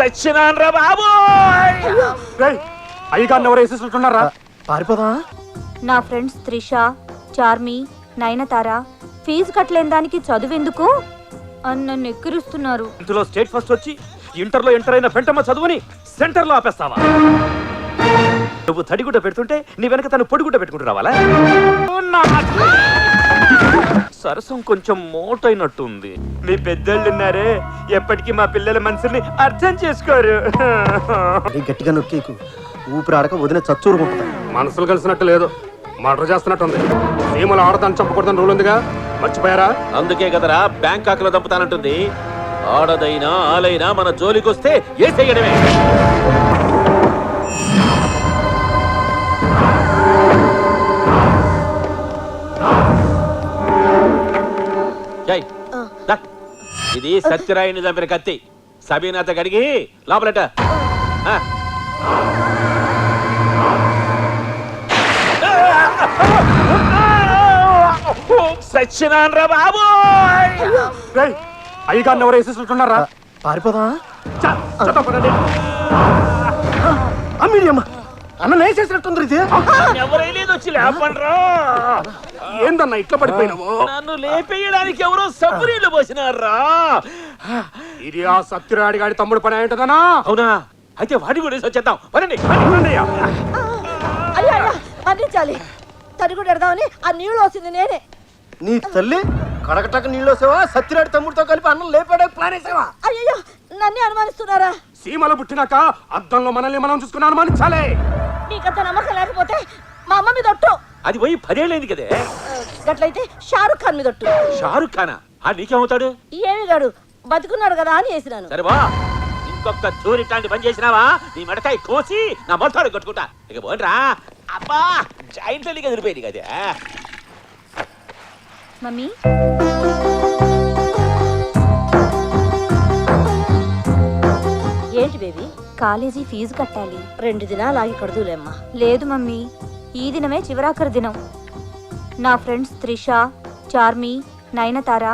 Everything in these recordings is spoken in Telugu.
సచ్చినాన్రా బాబు. అయ్యగారిని ఎవరు వేసేసినట్టున్నారా? పారిపోదా? నా ఫ్రెండ్స్ త్రిష, చార్మి, నయనతార ఫీజు కట్టలేని దానికి చదువెందుకు అని నన్ను ఎక్కిరిస్తున్నారు. ఇందులో స్టేట్ ఫస్ట్ వచ్చి ఇంటర్లో ఎంటర్ అయిన పెంటమ్మ చదువుని సెంటర్లో ఆపేస్తావా? నువ్వు తడిగుడ్డ పెడుతుంటే నీ వెనక తను పొడిగుడ్డ పెట్టుకుంటూ రావాలా? సరసం కొంచెం మోటైనట్టుంది. మీ పెద్దోళ్ళున్నారే, ఎప్పటికీ మా పిల్లల మనసుని అర్థం చేసుకోరు. గట్టిగా నొక్కేకు, ఊపిరి ఆడక వదిలే చచ్చూరుకుంటుంది. మనసులు కలిసినట్టు లేదు, మర్డర్ చేస్తున్నట్టుంది. సీమలు ఆడదాన్ని చంపకూడదని రూల్ ఉందిగా, మర్చిపోయారా? అందుకే కదరా బ్యాంకాక్ లో దంపుతానంటుంది. ఆడదైనా ఆలైనా మన జోలికొస్తే ఏసేయడమే. ఇది సత్యరాయుని చంపిన కత్తి. సబీనాథ కడిగి లోపలట. సచ్చినాన్రా బాబు. అయ్యగారిని ఎవరు వేసేసినట్టున్నారా? పారిపోదా? అమ్మ అన్న వేసేసినట్టుంది. ఇది ఎవరైనా వచ్చి లేపండ్రా. ఏందన్నా ఇట్లా పడిపోయినావు? నన్ను లేపేయడానికి ఎవరో సబ్బురీలు పోసినారా? ఇది ఆ సత్యరాడి గాడి తమ్ముడు పని ఏంటదనా? అవునా? అయితే వాడి కూడా వచ్చేద్దాం. అందించాలి. తడి కూడా ఎడదామని ఆ నీళ్ళు వచ్చింది నేనే. నీ తల్లి కడకటక నీళ్ళు వస్తావా? సత్యరాడి తమ్ముడితో కలిపి అన్నం లేపాడే ప్లాన్ వేసావా? అయ్యో నన్నే అనుమానిస్తున్నారా? సీమలు పుట్టినాక అద్దంలో మనల్ని మనం చూసుకుని అనుమానించాలి. నీకంత నమ్మకం లేకపోతే మా అమ్మ మీద ఒట్టు. అది పోయి 10 ఏళ్ళైంది కదే. గట్లయితే షారుఖ్ ఖాన్ మీద ఒట్టు. షారుఖ్ ఖానా? ఆ నీకేమవుతాడు? ఏమి గాడు బతుకున్నాడు కదా అని వేసినాను. సరే బా, ఇంకొక తూరి ఇట్లాంటి పని చేసినావా నీ మెడకాయ కోసి నా మొత్తాడు కట్టుకుంటా. ఇక పోన్రా. అబ్బా జాయింట్ లీగ్ ఎదిరిపోయింది కదే. మమ్మీ, ఏంటి బేబీ? కాలేజీ ఫీజు కట్టాలి. 2 దినాలు ఆగి కడుదులేమ్మా. లేదు మమ్మీ, ఈ దినమే చివరాఖరి దినం. నా ఫ్రెండ్స్ త్రిష, చార్మి, నయనతార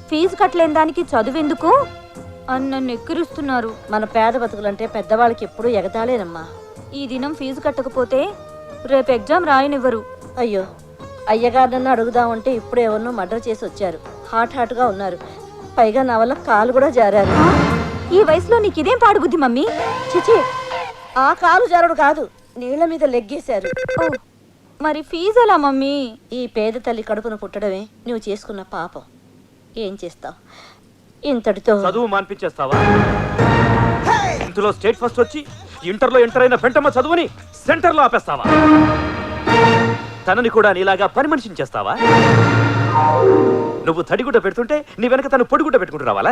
ఫీజు కట్టలేని దానికి చదువెందుకు అని నన్ను ఎక్కిరిస్తున్నారు. మన పేద బతుకులంటే పెద్దవాళ్ళకి ఎప్పుడు ఎగతాళేనమ్మా. ఈ దినం ఫీజు కట్టకపోతే రేపు ఎగ్జామ్ రాయనివ్వరు. అయ్యో, అయ్యగారినన్ను అడుగుదామంటే ఇప్పుడు ఎవరినో మర్డర్ చేసి వచ్చారు. హాట్గా ఉన్నారు. పైగా నా వల్ల కాలు కూడా జారారు. ఈ వయసులో నీకు ఇదేం పాడుబుద్ధి మమ్మీ? చిచి, ఆ కాలు జారుడు కాదు, నీళ్ల మీద లెగ్గేశారు. ఓ, మరి ఫీజు ఎలా మమ్మీ? ఈ పేద తల్లి కడుపును పుట్టడమే నువ్వు చేసుకున్న పాపం. ఏం చేస్తావు? ఇంతటితో చదువు మాన్పించేస్తావా? ఇందులో స్టేట్ ఫస్ట్ వచ్చి ఇంటర్లో ఎంటర్ అయిన పెంటమ్మ చదువుని సెంటర్లో ఆపేస్తావా? తనని కూడా నీలాగా పని మనిషిని చేస్తావా? నువ్వు తడిగుడ్డ పెడుతుంటే నీ వెనక తను పొడిగుడ్డ పెట్టుకుంటూ రావాలా?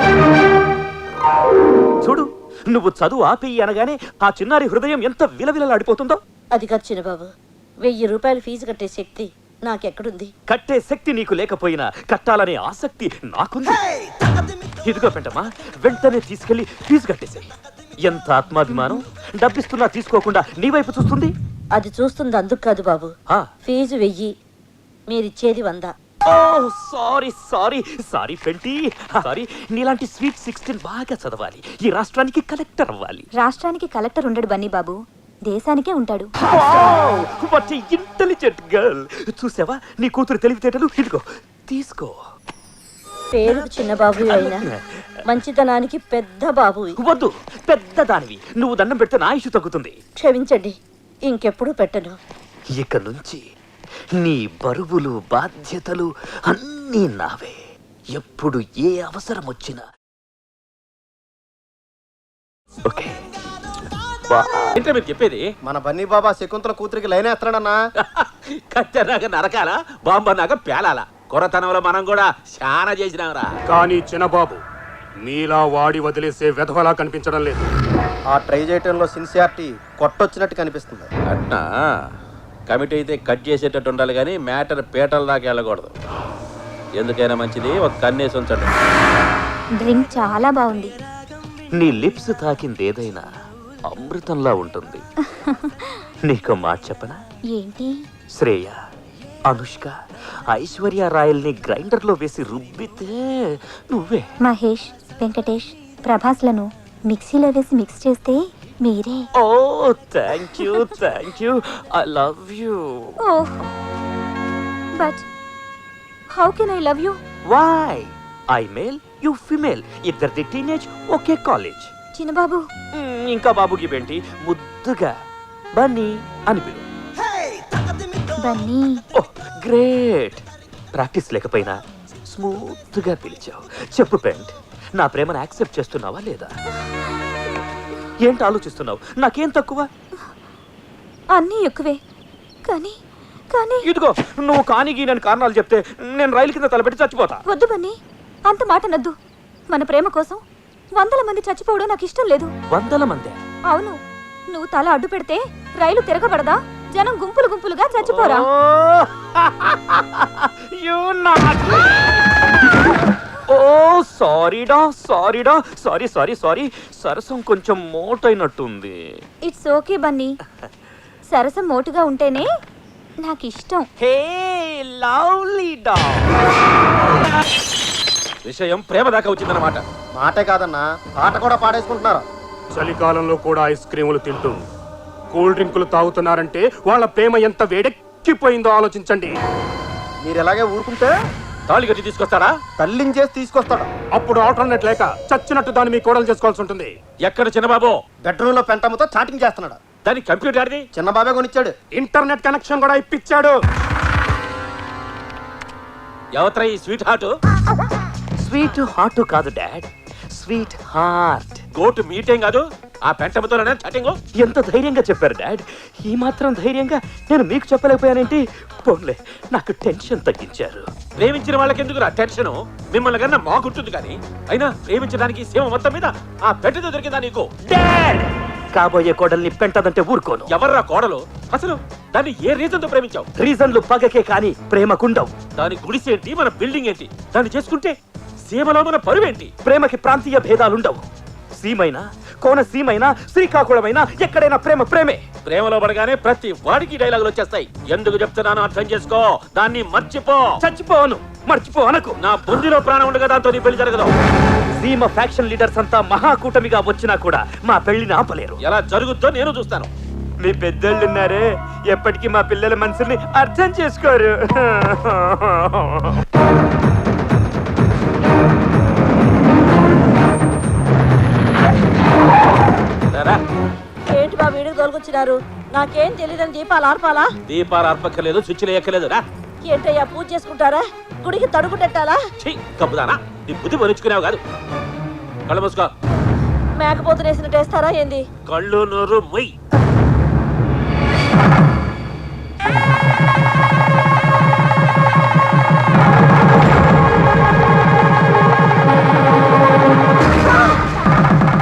చూడు, నువ్వు చదువు ఆపేయి అనగానే ఆ చిన్నారి హృదయం ఎంత విలవిలలాడిపోతుందో. అది కాదు చిన్నబాబు, 1000 రూపాయలు ఫీజు కట్టే శక్తి నాకెక్కడుంది? కట్టే శక్తి నీకు లేకపోయినా కట్టాలనే ఆసక్తి నాకుంది. ఇదిగో పెంటమ్మా, వెంటనే తీసుకెళ్లి ఫీజు కట్టేసాయి. ఎంత ఆత్మాభిమానం! డబ్బిస్తున్నా తీసుకోకుండా నీ వైపు చూస్తుంది. అది చూస్తుంది అందుకు కాదు బాబు. ఫీజు 1000, మీరిచ్చేది 100. సారీ పెంటి, సారీ. నీలాంటి స్వీట్ 16 బాగా చదవాలి. ఈ రాష్ట్రానికి కలెక్టర్ అవ్వాలి. రాష్ట్రానికి కలెక్టర్ ఉండడు బన్నీ బాబు, దేశానికే ఉంటాడు. Intelligent girl. చూసావా నీ కూతురు తెలివితేటలు? ఇదిగో తీసుకో. పేరుకు చిన్న బాబు అయినా మంచితనానికి పెద్ద బాబు. వద్దు, పెద్ద దానివి. నువ్వు దండం పెడితే నా ఇష్యూ తగ్గుతుంది. క్షమించండి, ఇంకెప్పుడు పెట్టను. ఇక నుంచి నీ బరువులు బాధ్యతలు అన్నీ నావే. ఎప్పుడు ఏ అవసరం వచ్చినా. ఓకే, ఏంటో మీరు చెప్పేది? మన బన్నీ బాబా శకుంతల కూతురికి లైన్ వేస్తాడన్నా. కత్తెనాక నరకాల, బాంబన్నాక పేలాల. కొరతనంలో మనం కూడా చాలా చేసినాంరా. కానీ చిన్నబాబు మీలా వాడి వదిలేసే వెధవలా కనిపించడం లేదు. ఆ ట్రై చేయటంలో సిన్సియారిటీ కొట్టొచ్చినట్టు కనిపిస్తుంది. అట్నా? కమిటీ అయితే కట్ చేసేటట్టు ఉండాలి కానీ మ్యాటర్ పీటల దాకా వెళ్ళకూడదు. ఎందుకైనా మంచిది ఒక కన్నేసి ఉంచండి. డ్రింక్ చాలా బాగుంది. నీ లిప్స్ తాకింది ఏదైనా అమృతంలా ఉంటుంది. నీకు మాట చెప్పనా? ఏంటి? శ్రేయ, అనుష్క, ఐశ్వర్య రాయల్ని గ్రైండర్లో వేసి రుబ్బితే నువ్వే. మహేష్, వెంకటేష్, ప్రభాస్లను మిక్సీలో వేసి మిక్స్ చేస్తే మీరే. Oh thank you I love you. Oh, but how can I love you? Why? I male you female, ఇద్దరిది టీనేజ్, ఒకే కాలేజ్. చిన్నబాబు, ఇంకా బాబుకి ఏంటి, ముద్దుగా బన్నీ అని పిలు. బన్నీ. ఓ గ్రేట్, ప్రాక్టీస్ లేకపోయినా స్మూత్ గా పిలిచావు. చెప్పు పెంట్, నా ప్రేమను యాక్సెప్ట్ చేస్తున్నావా లేదా? ఏంటి ఆలోచిస్తున్నావు? నాకేం తక్కువ? అన్నీ ఎక్కువే, కానీ కానీ ఇదిగో నువ్వు కాని గీనని కారణాలు చెప్తే నేను రైలు కింద తలపెట్టి చచ్చిపోతా. వద్దు బన్నీ, అంత మాట నద్దు. మన ప్రేమ కోసం 100 మంది చచ్చిపోవడం నాకు ఇష్టం లేదు. 100 మంది? అవును, నువ్వు తల అడ్డు పెడితే రైలు తిరగబడదా? జనం గుంపులు గుంపులుగా చచ్చిపోరా? ఓ సారీడా, సారీ. సరసం కొంచెం మోటైనట్టుంది. ఇట్స్ ఓకే బన్నీ, సరసం మోటుగా ఉంటేనే నాకు ఇష్టం. హే లవ్లీ డా. విషయం ప్రేమ దాకా వచ్చిందన్నమాట. మాటే కాదన్నా, పాట కూడా పాడేసుకుంటున్నారు. చలికాలంలో కూడా ఐస్ క్రీములు తింటూ కూల్ డ్రింకులు తాగుతున్నారంటే వాళ్ళ ప్రేమ ఎంత వేడెక్కిపోయిందో ఆలోచించండి. మీరు ఎలాగే ఊరుకుంటే తాళి కట్టి తీసుకొస్తారా? తల్లించేసి తీసుకొస్తాడు. అప్పుడు ఆల్టర్నేట్ లేక చచ్చినట్టు దాన్ని మీ కోడలు చేసుకోవాల్సి ఉంటుంది. ఎక్కడ చిన్నబాబు? బెడ్రూమ్ లో పెంటమ్మతో చాటింగ్ చేస్తున్నాడు. దాని కంప్యూటర్ ఆడిది చిన్నబాబే కొనిచ్చాడు. ఇంటర్నెట్ కనెక్షన్ కూడా ఇప్పించాడు. ఎవత్రా ఈ స్వీట్ హార్ట్? స్వీట్ హార్ట్ కాదు డాడ్, స్వీట్ హార్ట్. గోటు మీటేం కాదు, ఆ పెంటమ్మతోనే చాటింగ్. ఎంత ధైర్యంగా చెప్పారు డాడ్. ఈ మాత్రం ధైర్యంగా నేను మీకు చెప్పలేకపోయానేంటి? పోన్లే, నాకు టెన్షన్ తగ్గించారు. ప్రేమించిన వాళ్ళకి ఎందుకు టెన్షన్? మిమ్మల్ని కన్నా మాకుంటుంది కానీ. అయినా ప్రేమించడానికి సీమ మొత్తం మీద ఆ పెంటతో దొరికిందా నీకు? డాడ్, కాబోయే కోడల్ని పెంటదంటే ఊరుకోను. ఎవర్రా కోడలు? అసలు దాన్ని ఏ రీజన్ తో ప్రేమించావు? రీజన్లు పగకే కానీ ప్రేమకుండవు. దాని గుడిసేంటి, మన బిల్డింగ్ ఏంటి? దాన్ని చేసుకుంటే సీమలో మన పరువేంటి? ప్రేమకి ప్రాంతీయ భేదాలుండవు. సీమైనా, కోనసీమైనా, శ్రీకాకుళమైనా ఎక్కడైనా ప్రేమ ప్రేమే. ప్రేమలో పడగానే ప్రతి వాడికి డైలాగులు వచ్చేస్తాయి. ఎందుకు చెప్తున్నానో అర్థం చేసుకో. దాన్ని మర్చిపో. చచ్చిపోను, మర్చిపో అనకు. నా బుద్ధిలో ప్రాణం ఉండగా దాంతో నీ పెళ్లి జరగదు. సీమ ఫ్యాక్షన్ లీడర్స్ అంతా మహాకూటమిగా వచ్చినా కూడా మా పెళ్లిని ఆపలేరు. ఎలా జరుగుద్దో నేను చూస్తాను. మీ పెద్దోళ్ళున్నారే, ఎప్పటికీ మా పిల్లల మనసుని అర్థం చేసుకోరు. ఏంటి బా వీడికి తోలుకొచ్చినారు? నాకేం తెలియదని దీపాలు ఆర్పాలా? దీపాలు ఆర్పక్కర్లేదు, స్విచ్లు ఎక్కలేదు. రా. ఏంటయ్యా, పూజ చేసుకుంటారా? గుడికి తడుపు పెట్టాలా? కప్పుదానా? నీ బుద్ధి పరుచుకునేవు కాదు. కళ్ళు మూసుకో. మేకపోతులు వేసినట్టు వేస్తారా ఏంది? కళ్ళు నోరు మొయ్.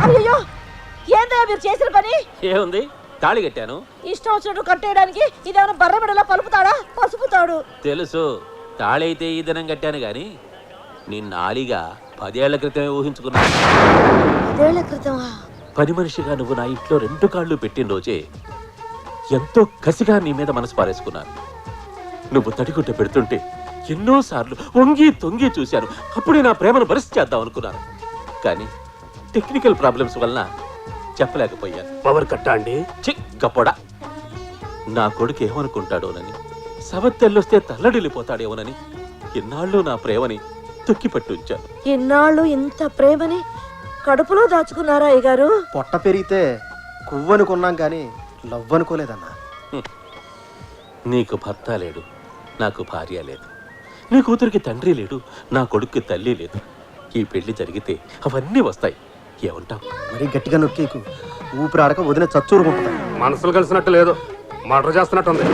అయ్యో, ఏందయ్యా మీరు చేసిన పని? ఏముంది, తాళి కట్టాను. ఇష్టం వచ్చినట్టు కట్టేయడానికి ఇదేమైనా బర్రబిడలా పలుపుతాడా? పసుపుతాడు. తెలుసు, తాళి అయితే ఈ దినం కట్టాను గాని నిన్నాలిగా 10 ఏళ్ల క్రితమే ఊహించుకున్నాను. 10 ఏళ్ల క్రితమా? పని మనిషిగా నువ్వు నా ఇంట్లో 2 కాళ్ళు పెట్టిన రోజే ఎంతో కసిగా నీ మీద మనసు పారేసుకున్నాను. నువ్వు తడిగుడ్డ పెడుతుంటే ఎన్నోసార్లు వంగి తొంగి చూశాను. అప్పుడే నా ప్రేమను భరిసి చేద్దాం అనుకున్నాను. కానీ టెక్నికల్ ప్రాబ్లమ్స్ వలన చెప్పలేకపోయాను. పవర్ కట్టా అండి? గప్పడా, నా కొడుకు ఏమనుకుంటాడోనని, సవత్తెల్లొస్తే తల్లడిల్లిపోతాడేమోనని ఎన్నాళ్ళు నా ప్రేమని తొక్కిపట్టి ఉంచాను. ఇన్నాళ్ళు ఇంత ప్రేమని కడుపులో దాచుకున్నారా అయ్యగారు? పొట్ట పెరిగితే కొవ్వనుకున్నాం కానీ లవ్ అనుకోలేదన్నా. నీకు భర్త లేడు, నాకు భార్య లేదు. నీ కూతురికి తండ్రి లేడు, నా కొడుక్కి తల్లి లేదు. ఈ పెళ్లి జరిగితే అవన్నీ వస్తాయి. ఏమంటావు? మరీ గట్టిగా నొక్కేకు, ఊపిరాడక వదిన చచ్చూరుకుంటుంది. మనసులు కలిసినట్టు లేదు, మర్డర్ చేస్తున్నట్టు ఉంది.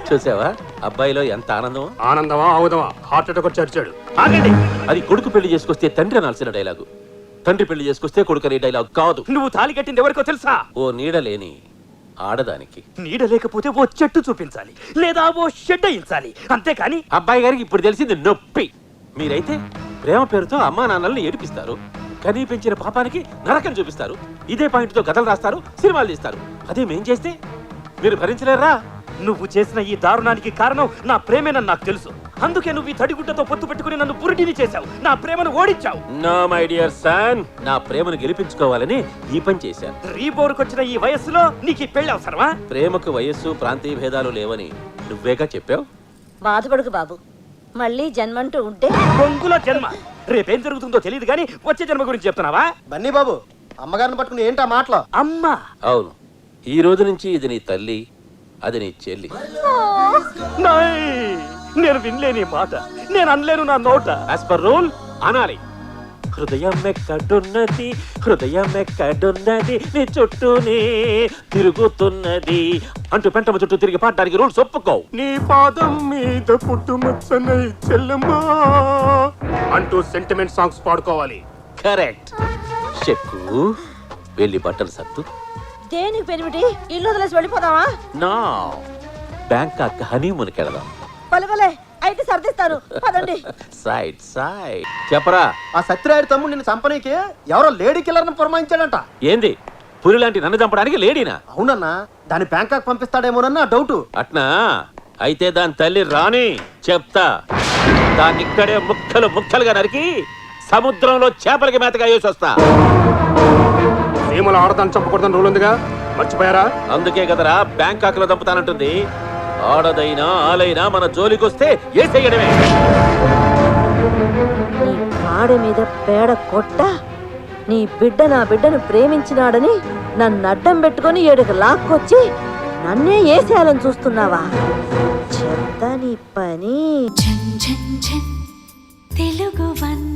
చూసావా అబ్బాయిలో ఎంత ఆనందం? ఆనందమా ఆవుదమా? హార్ట్ అటాక్ వచ్చి అరిచాడు. ఆగండి, అది కొడుకు పెళ్లి చేసుకొస్తే తండ్రి అనాల్సిన డైలాగు. తండ్రి పెళ్లి చేసుకొస్తే కొడుకు అనే డైలాగ్ కాదు. నువ్వు తాళి కట్టింది ఎవరికో తెలుసా? ఓ నీడలేని ఆడదానికి. నీడ లేకపోతే ఓ చెట్టు చూపించాలి, లేదా ఓ షెడ్ అయించాలి, అంతేకాని అబ్బాయి గారికి ఇప్పుడు తెలిసింది నొప్పి. మీరైతే ప్రేమ పేరుతో అమ్మా నాన్నల్ని ఏడిపిస్తారు, కనీ పెంచిన పాపానికి నరకం చూపిస్తారు. ఇదే పాయింట్ తో కథలు రాస్తారు, సినిమాలు తీస్తారు. అదే మేం చేస్తే మీరు భరించలేరా? నువ్వు చేసిన ఈ దారుణానికి కారణం నా ప్రేమేనని నాకు తెలుసు. అందుకే నువ్వు ఈ తడిగుడ్డతో పొత్తు పెట్టుకుని నన్ను బురిడిని చేశావు, నా ప్రేమను ఓడించావు. నో మై డియర్ సన్, నా ప్రేమను గెలిపించుకోవాలని ఈ పని చేశాను. రీబోరుకొచ్చిన ఈ వయస్సులో నీకు ఈ పెళ్లి అవసరమా? ప్రేమకు వయస్సు ప్రాంతీయ భేదాలు లేవని నువ్వేగా చెప్పావు. బాధపడకు బాబు, మళ్ళీ జన్మంటూ ఉంటే బొంగులో జన్మ. రేపేం జరుగుతుందో తెలియదు కానీ వచ్చే జన్మ గురించి చెప్తున్నావా? బన్నీ బాబు, అమ్మగారిని పట్టుకుని ఏంటా మాటలు? అమ్మా, అవును, ఈ రోజు నుంచి ఇది నీ తల్లి, అది నీ చెల్లి. నాయ్, నేను వినలేని మాట, నేను అనలేను నా నోట. యాజ్ పర్ రూల్ అనాలి. హృదయం ఎక్కడున్నది, హృదయం ఎక్కడున్నది, నీ చుట్టూనే తిరుగుతున్నది అంటూ పెంటమ్మ చుట్టూ తిరిగి పాడడానికి రూల్స్ ఒప్పుకో. నీ పాదం మీద పుట్టుమచ్చనై చెల్లమ్మా అంటూ సెంటిమెంట్ సాంగ్స్ పాడుకోవాలి. కరెక్ట్. చెక్కు వెళ్ళి బట్టలు సత్తు. దేనికి పెనిమిటి ఇల్లు వదిలేసి వెళ్ళిపోదామా? నా బ్యాంకాక్ హనీమూన్కి వెళదాం. పలవలే, అయితే సర్దిస్తాను, పదండి. సైడ్ సైడ్ చెప్పరా. ఆ సత్యరాయుడు తమ్ముడు నిన్ను చంపనీకి ఎవరో లేడీ కిల్లర్ని పురమాయించాడంట. ఏంది, పులి లాంటి నన్ను చంపడానికి లేడీనా? అవునన్నా, దాన్ని బ్యాంకాక్ పంపిస్తాడేమోనన్నా డౌట్. అట్నా? అయితే దాని తల్లి రాని చెప్తా. దాన్ని ఇక్కడే ముక్కలు ముక్కలుగా నరికి సముద్రంలో చేపలకి మేతగా వేసి వస్తా. సీమలు ఆడదాన్ని చంపకూడదని రూల్ ఉందిగా, మర్చిపోయారా? అందుకే కదరా బ్యాంకాక్ లో దంపుతానంటుంది. ఆడదైనా ఆలైనా మన జోలికొస్తే ఏసేయడమే. నీ కాడ మీద పేడ కొట్ట, నీ బిడ్డ నా బిడ్డను ప్రేమించినాడని నన్ను అడ్డం పెట్టుకొని ఏడుకు లాక్కొచ్చి నన్నే ఏసేయాలని చూస్తున్నావా? చెప్తా నీ పని. తెలుగు వన్